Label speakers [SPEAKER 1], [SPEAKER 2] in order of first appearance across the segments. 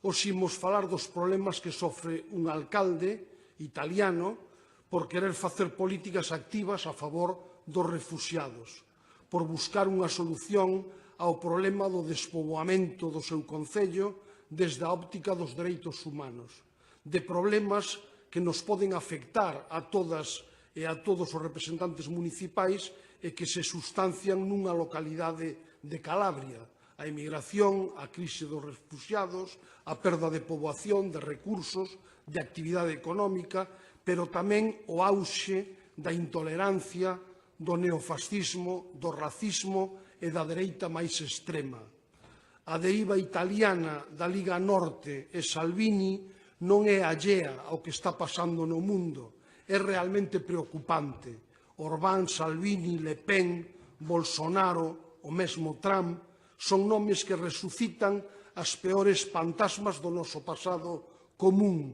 [SPEAKER 1] Hoxe imos falar dos problemas que sofre un alcalde italiano por querer facer políticas activas a favor dos refuxiados, por buscar unha solución ao problema do despoboamento do seu concello desde a óptica dos dereitos humanos, de problemas que nos poden afectar a todas e a todos os representantes municipais e que se sustancian nunha localidade de Calabria: a emigración, a crise dos refuxiados, a perda de poboación, de recursos, de actividade económica, pero tamén o auxe da intolerancia, do neofascismo, do racismo e da dereita máis extrema. A deriva italiana da Liga Norte e Salvini non é allea ao que está pasando no mundo, é realmente preocupante. Orbán, Salvini, Le Pen, Bolsonaro, o mesmo Trump, son nomes que resucitan as peores fantasmas do noso pasado común.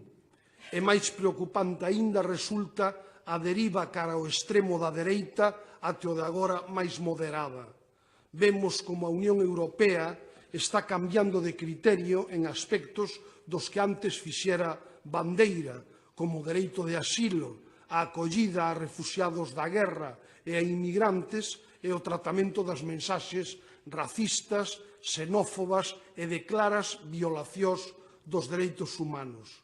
[SPEAKER 1] E máis preocupante aínda resulta a deriva cara ao extremo da dereita até o de agora máis moderada. Vemos como a Unión Europea está cambiando de criterio en aspectos dos que antes fixera bandeira, como o dereito de asilo, a acollida a refuxiados da guerra e a inmigrantes e o tratamento das mensaxes racistas, xenófobas e de claras violacións dos dereitos humanos.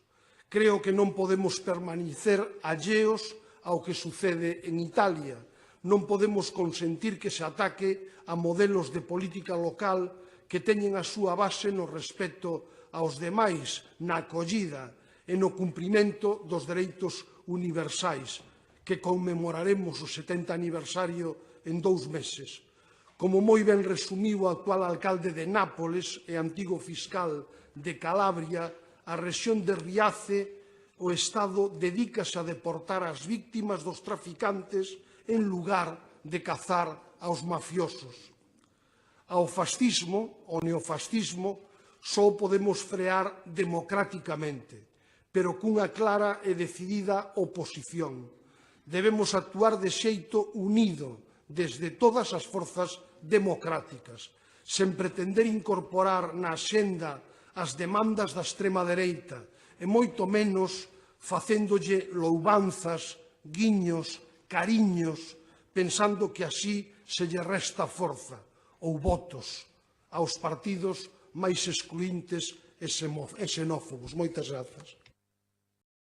[SPEAKER 1] Creo que non podemos permanecer alleos ao que sucede en Italia. Non podemos consentir que se ataque a modelos de política local que teñen a súa base no respeto aos demais, na acollida e no cumprimento dos dereitos universais, que conmemoraremos o 70 aniversario en 2 meses. Como moi ben resumiu o actual alcalde de Nápoles e antigo fiscal de Calabria, a rexión de Riace, o Estado dedícase a deportar as víctimas dos traficantes en lugar de cazar aos mafiosos. Ao fascismo, ao neofascismo, só podemos frear democráticamente, pero cunha clara e decidida oposición. Debemos actuar de xeito unido desde todas as forzas democráticas, sen pretender incorporar na axenda as demandas da extrema dereita e moito menos facéndolle louvanzas, guiños, cariños, pensando que así se lle resta forza ou votos aos partidos máis excluíntes e xenófobos. Moitas grazas.